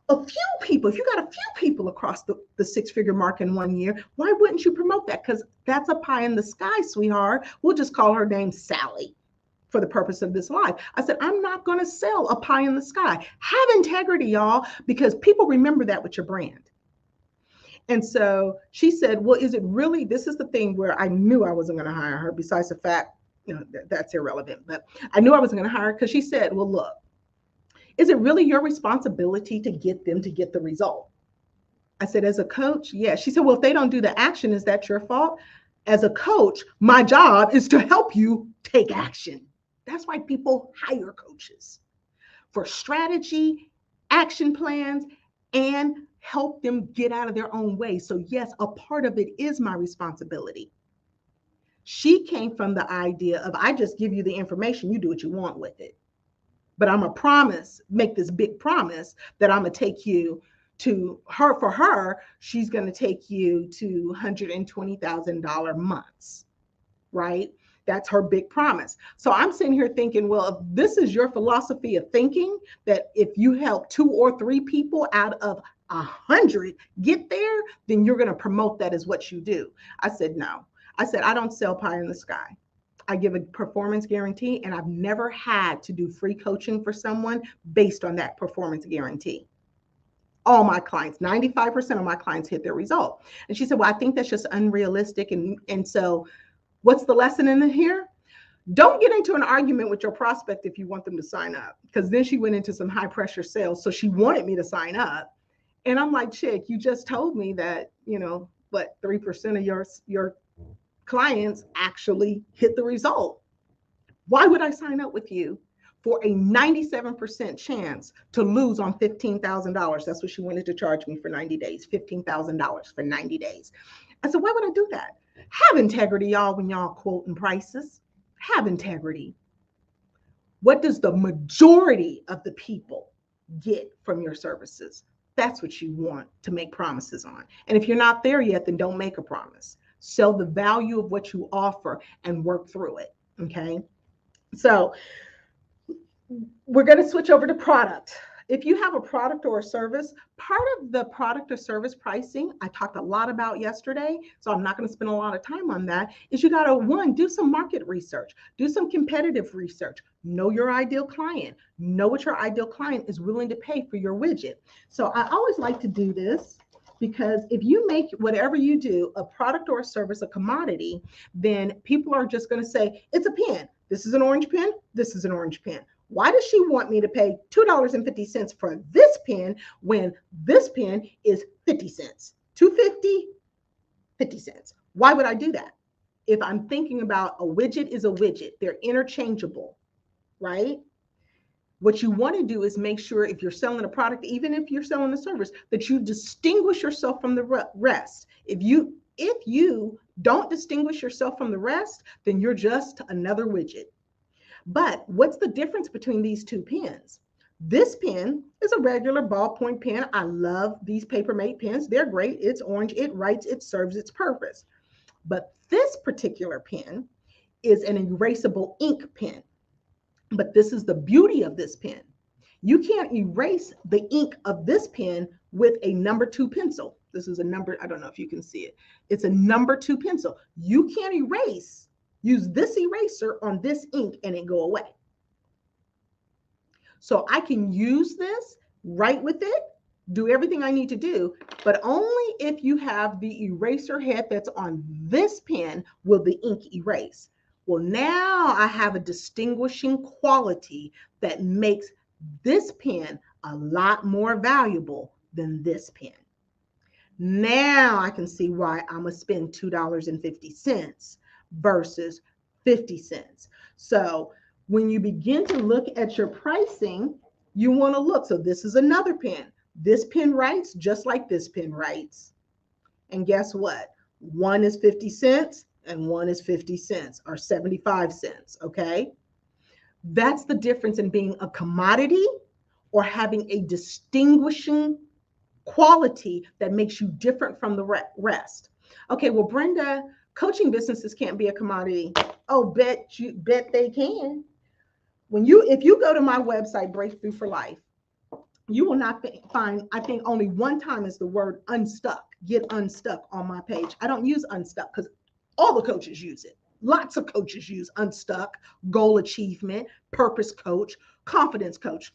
a few people, if you got a few people across the 6-figure mark in 1 year, why wouldn't you promote that? Because that's a pie in the sky, sweetheart. We'll just call her name Sally for the purpose of this live. I said, I'm not going to sell a pie in the sky. Have integrity, y'all, because people remember that with your brand. And so she said, well, is it really, this is the thing where I knew I wasn't going to hire her, besides the fact, that's irrelevant, but I knew I wasn't going to hire her because she said, well, look, is it really your responsibility to get them to get the result? I said, as a coach, yes. Yeah. She said, well, if they don't do the action, is that your fault? As a coach, my job is to help you take action. That's why people hire coaches for strategy, action plans, and help them get out of their own way. So yes, a part of it is my responsibility. She came from the idea of, I just give you the information, you do what you want with it. But I'm a make this big promise that I'm going to take you to her. For her, she's going to take you to $120,000 months, right? That's her big promise. So I'm sitting here thinking, well, if this is your philosophy of thinking, that if you help 2 or 3 people out of 100 get there, then you're going to promote that as what you do. I said, no. I said, I don't sell pie in the sky. I give a performance guarantee, and I've never had to do free coaching for someone based on that performance guarantee. All my clients, 95% of my clients hit their result. And she said, well, I think that's just unrealistic. And so What's the lesson in here? Don't get into an argument with your prospect if you want them to sign up, because then she went into some high pressure sales. So she wanted me to sign up. And I'm like, chick, you just told me that, but 3% of your clients actually hit the result. Why would I sign up with you for a 97% chance to lose on $15,000? That's what she wanted to charge me for 90 days, $15,000 for 90 days. I said, why would I do that? Have integrity, y'all, when y'all quoting prices. Have integrity. What does the majority of the people get from your services? That's what you want to make promises on. And if you're not there yet, then don't make a promise. Sell the value of what you offer and work through it. Okay. So we're going to switch over to product. If you have a product or a service, part of the product or service pricing I talked a lot about yesterday, so I'm not going to spend a lot of time on that, is you got to, one, do some market research, do some competitive research, know your ideal client, know what your ideal client is willing to pay for your widget. So I always like to do this, because if you make whatever you do, a product or a service, a commodity, then people are just going to say, it's a pen. This is an orange pen. This is an orange pen. Why does she want me to pay $2.50 for this pen when this pen is 50 cents? $2.50, 50 cents. Why would I do that? If I'm thinking about a widget is a widget, they're interchangeable, right? What you want to do is make sure, if you're selling a product, even if you're selling a service, that you distinguish yourself from the rest. If you don't distinguish yourself from the rest, then you're just another widget. But what's the difference between these two pens? This pen is a regular ballpoint pen. I love these Papermate pens. They're great. It's orange. It writes. It serves its purpose. But this particular pen is an erasable ink pen. But this is the beauty of this pen. You can't erase the ink of this pen with a number 2 pencil. This is a number, I don't know if you can see it. It's a number 2 pencil. You can't use this eraser on this ink and it go away. So I can use this, write with it, do everything I need to do, but only if you have the eraser head that's on this pen will the ink erase. Well, now I have a distinguishing quality that makes this pen a lot more valuable than this pen. Now I can see why I'm going to spend $2.50 versus 50 cents. So when you begin to look at your pricing, you want to look. So this is another pen. This pen writes just like this pen writes. And guess what? One is 50 cents and one is 50 cents or 75 cents. Okay. That's the difference in being a commodity or having a distinguishing quality that makes you different from the rest. Okay. Well, Brenda, coaching businesses can't be a commodity. Oh, bet they can. If you go to my website, Breakthrough for Life, you will not find, I think only one time is the word unstuck, get unstuck on my page. I don't use unstuck because all the coaches use it. Lots of coaches use unstuck, goal achievement, purpose coach, confidence coach.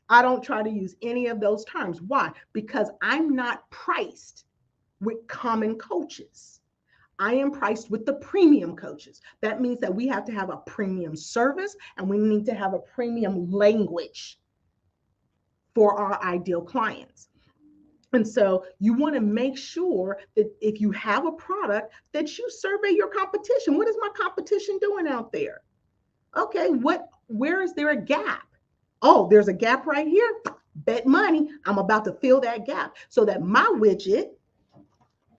I don't try to use any of those terms. Why? Because I'm not priced with common coaches. I am priced with the premium coaches. That means that we have to have a premium service and we need to have a premium language for our ideal clients. And so you want to make sure that if you have a product that you survey your competition. What is my competition doing out there? Okay, where is there a gap? Oh, there's a gap right here. Bet money I'm about to fill that gap so that my widget,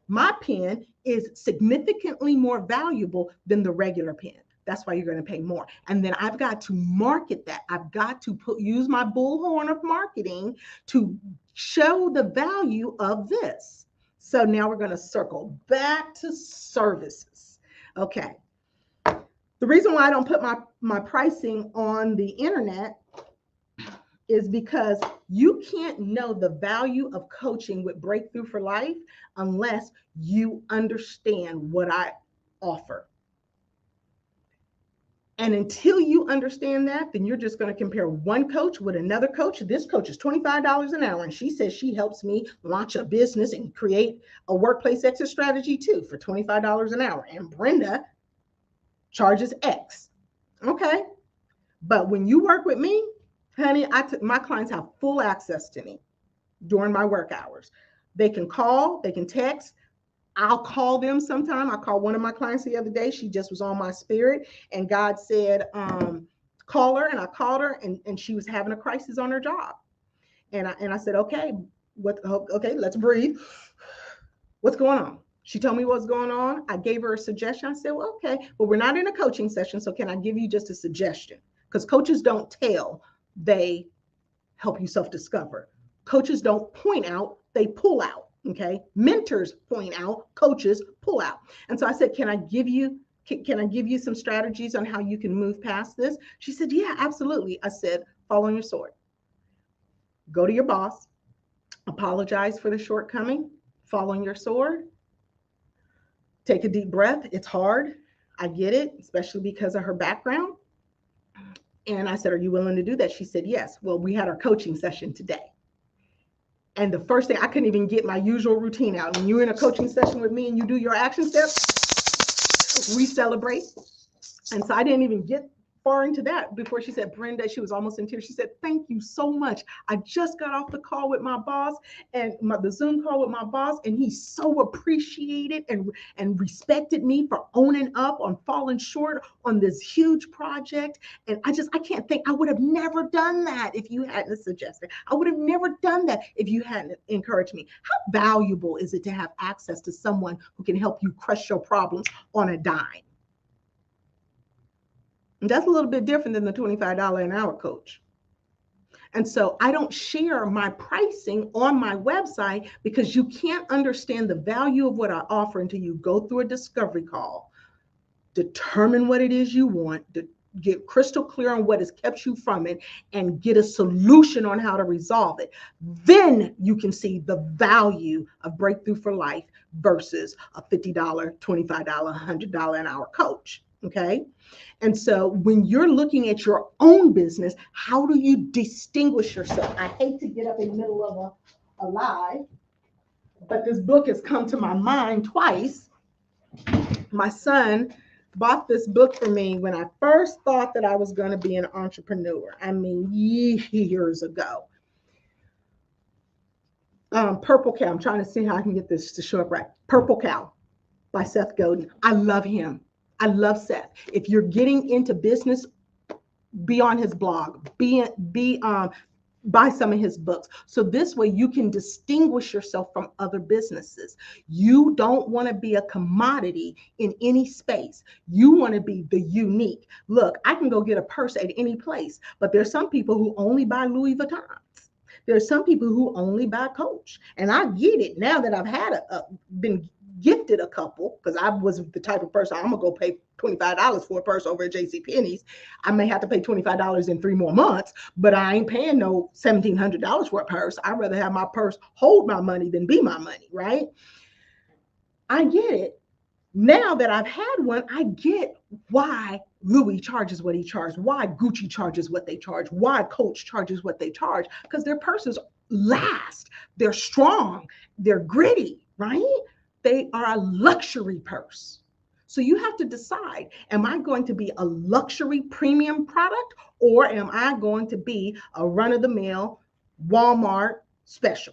my pen, is significantly more valuable than the regular pen. That's why you're going to pay more. And then I've got to market that. I've got to use my bullhorn of marketing to show the value of this. So now we're going to circle back to services. Okay. The reason why I don't put my pricing on the internet is because you can't know the value of coaching with Breakthrough for Life unless you understand what I offer. And until you understand that, then you're just going to compare one coach with another coach. This coach is $25 an hour, and she says she helps me launch a business and create a workplace exit strategy too for $25 an hour. And Brenda charges X. Okay. But when you work with me, honey, my clients have full access to me during my work hours. They can call, they can text. I'll call them sometime. I called one of my clients the other day. She just was on my spirit, and God said, call her. And I called her, and she was having a crisis on her job. And I said, okay, okay, let's breathe. What's going on? She told me what's going on. I gave her a suggestion. I said, well, okay, but we're not in a coaching session, so can I give you just a suggestion? Because coaches don't tell, they help you self-discover. Coaches don't point out, they pull out. Okay. Mentors point out, coaches pull out. And so I said, can I give you some strategies on how you can move past this? She said, yeah, absolutely. I said, fall on your sword. Go to your boss, apologize for the shortcoming, fall on your sword, take a deep breath. It's hard. I get it, especially because of her background. And I said, are you willing to do that? She said, yes. Well, we had our coaching session today. And the first thing, I couldn't even get my usual routine out. When you're in a coaching session with me and you do your action steps, we celebrate. And so I didn't even get far into that before she said, Brenda, she was almost in tears. She said, thank you so much. I just got off the call with my boss and the Zoom call with my boss, and he so appreciated and respected me for owning up on falling short on this huge project. And I can't think, I would have never done that if you hadn't suggested. I would have never done that if you hadn't encouraged me. How valuable is it to have access to someone who can help you crush your problems on a dime? And that's a little bit different than the $25 an hour coach. And so I don't share my pricing on my website because you can't understand the value of what I offer until you go through a discovery call, determine what it is you want, get crystal clear on what has kept you from it, and get a solution on how to resolve it. Then you can see the value of Breakthrough for Life versus a $50, $25, $100 an hour coach. Okay. And so when you're looking at your own business, how do you distinguish yourself? I hate to get up in the middle of a live, but this book has come to my mind twice. My son bought this book for me when I first thought that I was going to be an entrepreneur. I mean, years ago. Purple Cow. I'm trying to see how I can get this to show up right. Purple Cow by Seth Godin. I love him. I love Seth. If you're getting into business, be on his blog, buy some of his books. So this way you can distinguish yourself from other businesses. You don't want to be a commodity in any space. You want to be the unique. Look, I can go get a purse at any place, but there's some people who only buy Louis Vuittons. There's some people who only buy Coach. And I get it now that I've had been gifted a couple, because I was the type of person, I'm gonna go pay $25 for a purse over at JCPenney's. I may have to pay $25 in 3 more months, but I ain't paying no $1,700 for a purse. I'd rather have my purse hold my money than be my money, right? I get it. Now that I've had one, I get why Louis charges what he charges, why Gucci charges what they charge, why Coach charges what they charge, because their purses last, they're strong, they're gritty, right? They are a luxury purse. So you have to decide, am I going to be a luxury premium product, or am I going to be a run-of-the-mill Walmart special?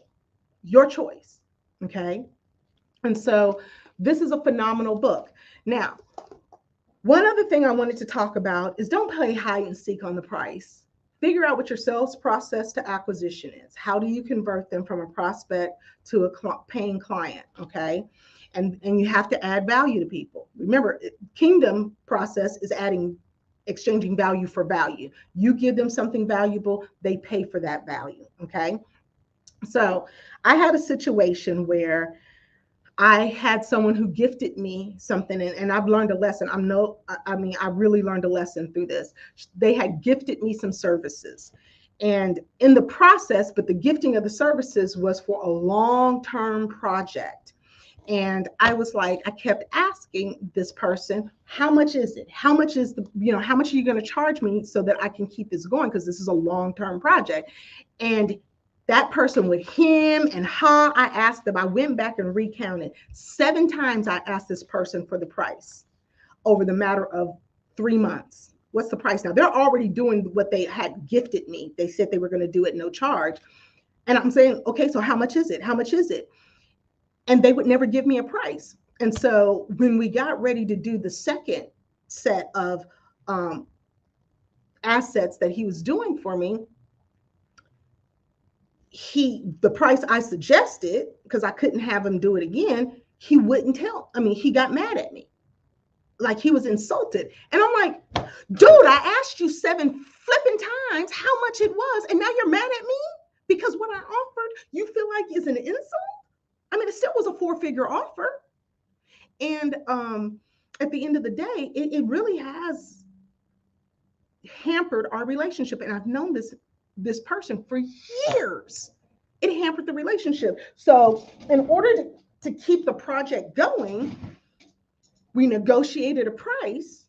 Your choice, okay? And so this is a phenomenal book. Now, one other thing I wanted to talk about is don't play hide and seek on the price. Figure out what your sales process to acquisition is. How do you convert them from a prospect to a paying client, okay? And you have to add value to people. Remember, Kingdom process is exchanging value for value. You give them something valuable, they pay for that value, okay? So I had a situation where I had someone who gifted me something, and I've learned a lesson. I really learned a lesson through this. They had gifted me some services, and in the process, but the gifting of the services was for a long-term project. And I was like, I kept asking this person, how much is it? How much is how much are you going to charge me so that I can keep this going? Because this is a long-term project. And that person would hem and haw. I asked them, I went back and recounted 7 times. I asked this person for the price over the matter of 3 months. What's the price now? They're already doing what they had gifted me. They said they were going to do it no charge. And I'm saying, okay, so how much is it? How much is it? And they would never give me a price. And so when we got ready to do the second set of um, assets that he was doing for me, the price I suggested, because I couldn't have him do it again, he wouldn't tell. I mean, he got mad at me. Like he was insulted. And I'm like, dude, I asked you 7 flipping times how much it was, and now you're mad at me because what I offered you feel like is an insult? I mean, it still was a 4-figure offer. And at the end of the day, it really has hampered our relationship. And I've known this person for years. It hampered the relationship. So in order to keep the project going, we negotiated a price,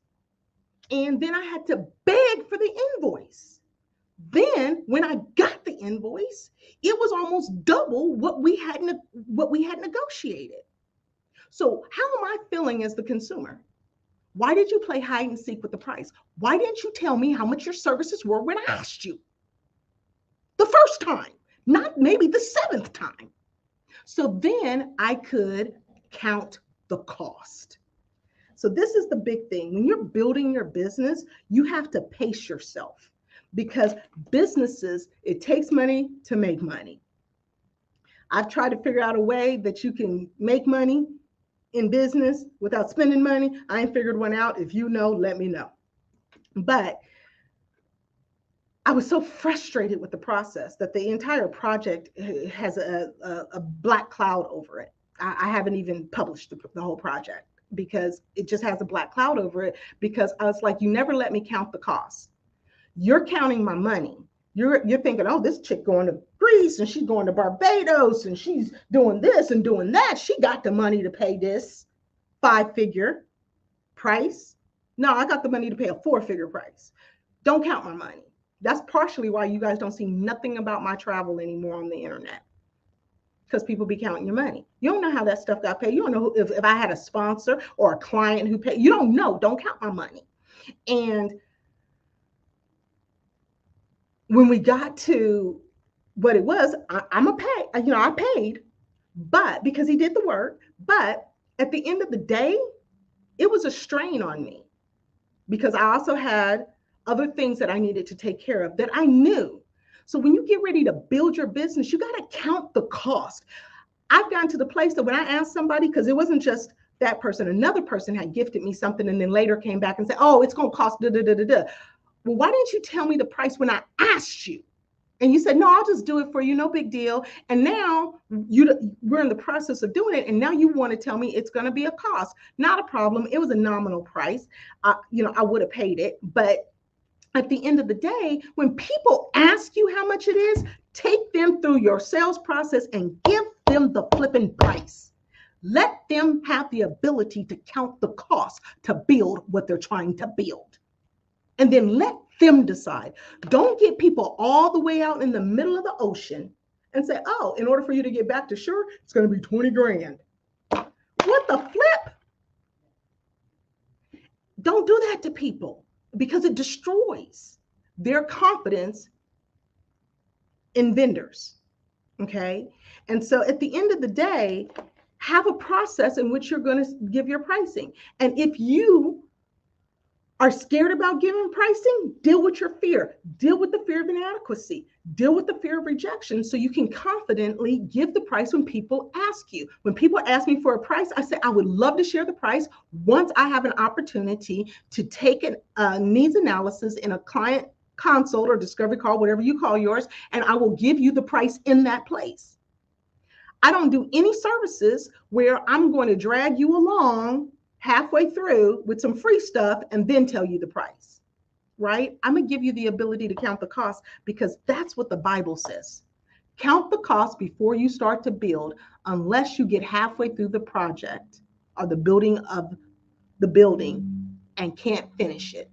and then I had to beg for the invoice. Then when I got the invoice, it was almost double what we had negotiated. So how am I feeling as the consumer? Why did you play hide and seek with the price? Why didn't you tell me how much your services were when I asked you? The first time, not maybe the 7th time. So then I could count the cost. So this is the big thing. When you're building your business, you have to pace yourself, because businesses, it takes money to make money. I've tried to figure out a way that you can make money in business without spending money. I ain't figured one out. If you know, let me know. But I was so frustrated with the process that the entire project has a black cloud over it. I haven't even published the whole project because it just has a black cloud over it, because I was like, you never let me count the cost. You're counting my money. You're thinking, oh, this chick going to Greece and she's going to Barbados and she's doing this and doing that. She got the money to pay this 5-figure price. No, I got the money to pay a 4-figure price. Don't count my money. That's partially why you guys don't see nothing about my travel anymore on the internet, because people be counting your money. You don't know how that stuff got paid. You don't know if I had a sponsor or a client who paid. You don't know. Don't count my money. And when we got to what it was, I paid, but because he did the work. But at the end of the day, it was a strain on me, because I also had other things that I needed to take care of that I knew. So when you get ready to build your business, you got to count the cost. I've gotten to the place that when I asked somebody, because it wasn't just that person, another person had gifted me something and then later came back and said, oh, it's going to cost da da da da da. Well, why didn't you tell me the price when I asked you? And you said, no, I'll just do it for you. No big deal. And now we're in the process of doing it. And now you want to tell me it's going to be a cost. Not a problem. It was a nominal price. I would have paid it. But at the end of the day, when people ask you how much it is, take them through your sales process and give them the flipping price. Let them have the ability to count the cost to build what they're trying to build. And then let them decide. Don't get people all the way out in the middle of the ocean and say, oh, in order for you to get back to shore, it's going to be 20 grand. What the flip? Don't do that to people, because it destroys their confidence in vendors. Okay. And so at the end of the day, have a process in which you're going to give your pricing. And if you are scared about giving pricing, deal with your fear. Deal with the fear of inadequacy. Deal with the fear of rejection, so you can confidently give the price when people ask you. When people ask me for a price, I say I would love to share the price once I have an opportunity to take a needs analysis in a client consult or discovery call, whatever you call yours, and I will give you the price in that place. I don't do any services where I'm going to drag you along halfway through with some free stuff and then tell you the price, right? I'm going to give you the ability to count the cost, because that's what the Bible says. Count the cost before you start to build, unless you get halfway through the project or the building of the building and can't finish it.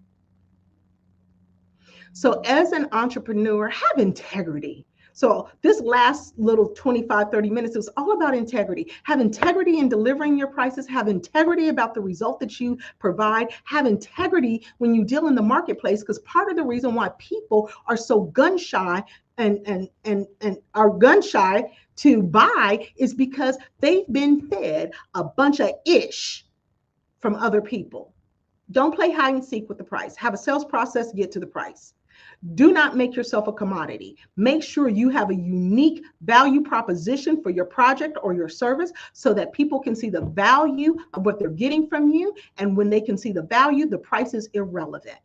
So as an entrepreneur, have integrity. So this last little 25, 30 minutes, it was all about integrity. Have integrity in delivering your prices, have integrity about the result that you provide, have integrity when you deal in the marketplace, because part of the reason why people are so gun shy and are gun shy to buy is because they've been fed a bunch of ish from other people. Don't play hide and seek with the price. Have a sales process to get to the price. Do not make yourself a commodity. Make sure you have a unique value proposition for your project or your service so that people can see the value of what they're getting from you. And when they can see the value, the price is irrelevant.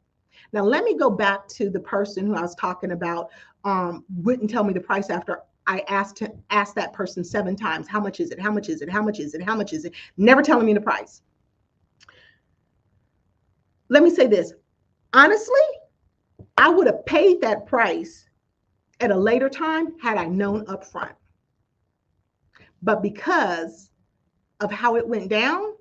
Now, let me go back to the person who I was talking about, wouldn't tell me the price after I asked that person 7 times, how much is it? How much is it? How much is it? How much is it? Never telling me the price. Let me say this. Honestly, I would have paid that price at a later time had I known up front. But because of how it went down,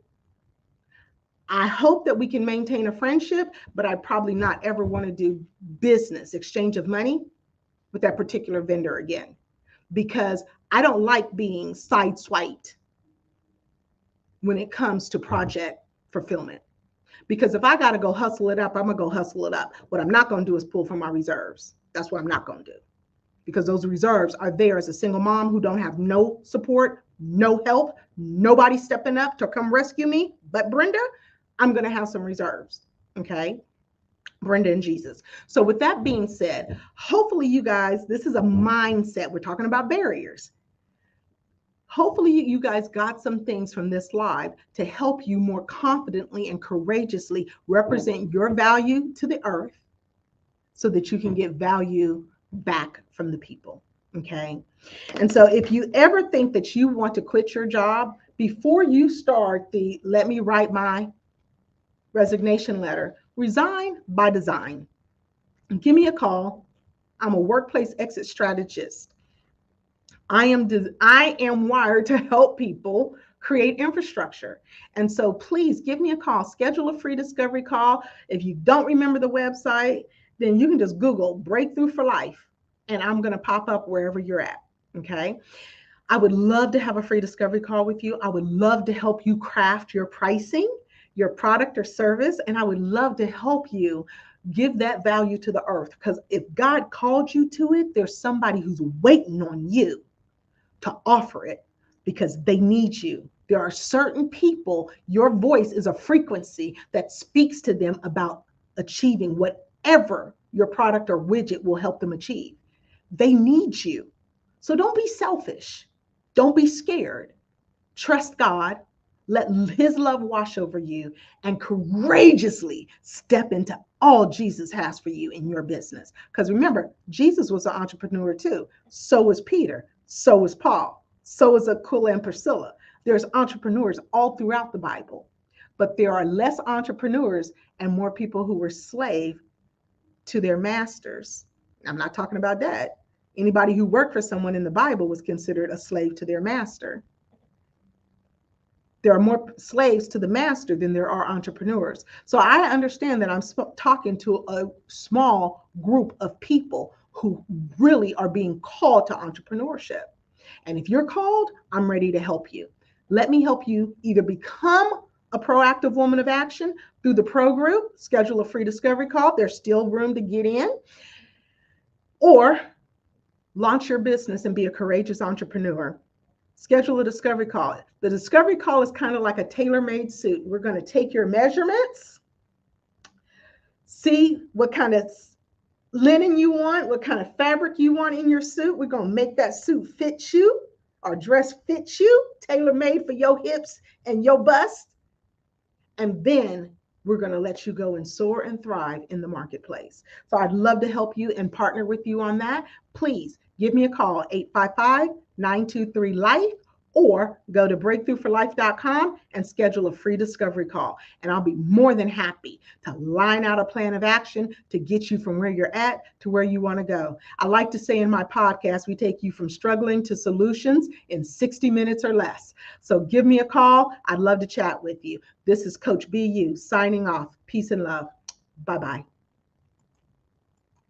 I hope that we can maintain a friendship, but I probably not ever want to do business, exchange of money with that particular vendor again, because I don't like being sideswiped when it comes to project fulfillment. Because if I got to go hustle it up, I'm going to go hustle it up. What I'm not going to do is pull from my reserves. That's what I'm not going to do. Because those reserves are there as a single mom who don't have no support, no help, nobody stepping up to come rescue me but Brenda. I'm going to have some reserves. Okay. Brenda and Jesus. So with that being said, hopefully you guys, this is a mindset. We're talking about barriers. Hopefully you guys got some things from this live to help you more confidently and courageously represent your value to the earth so that you can get value back from the people. Okay. And so if you ever think that you want to quit your job, before you start the let me write my resignation letter, resign by design. Give me a call. I'm a workplace exit strategist. I am wired to help people create infrastructure. And so please give me a call. Schedule a free discovery call. If you don't remember the website, then you can just Google Breakthrough for Life, and I'm going to pop up wherever you're at. Okay. I would love to have a free discovery call with you. I would love to help you craft your pricing, your product or service, and I would love to help you give that value to the earth. Because if God called you to it, there's somebody who's waiting on you to offer it because they need you. There are certain people, your voice is a frequency that speaks to them about achieving whatever your product or widget will help them achieve. They need you. So don't be selfish. Don't be scared. Trust God. Let his love wash over you and courageously step into all Jesus has for you in your business. Because remember, Jesus was an entrepreneur too. So was Peter. So was Paul. So was Aquila and Priscilla. There's entrepreneurs all throughout the Bible, but there are less entrepreneurs and more people who were slave to their masters. I'm not talking about that. Anybody who worked for someone in the Bible was considered a slave to their master. There are more slaves to the master than there are entrepreneurs. So I understand that I'm talking to a small group of people who really are being called to entrepreneurship. And if you're called, I'm ready to help you. Let me help you either become a proactive woman of action through the pro group, schedule a free discovery call. There's still room to get in. Or launch your business and be a courageous entrepreneur. Schedule a discovery call. The discovery call is kind of like a tailor-made suit. We're going to take your measurements, see what kind of linen you want, what kind of fabric you want in your suit. We're going to make that suit fit you, or dress fit you, tailor-made for your hips and your bust. And then we're going to let you go and soar and thrive in the marketplace. So I'd love to help you and partner with you on that. Please give me a call, 855-923-LIFE, or go to breakthroughforlife.com and schedule a free discovery call. And I'll be more than happy to line out a plan of action to get you from where you're at to where you want to go. I like to say in my podcast, we take you from struggling to solutions in 60 minutes or less. So give me a call. I'd love to chat with you. This is Coach BU signing off. Peace and love. Bye-bye.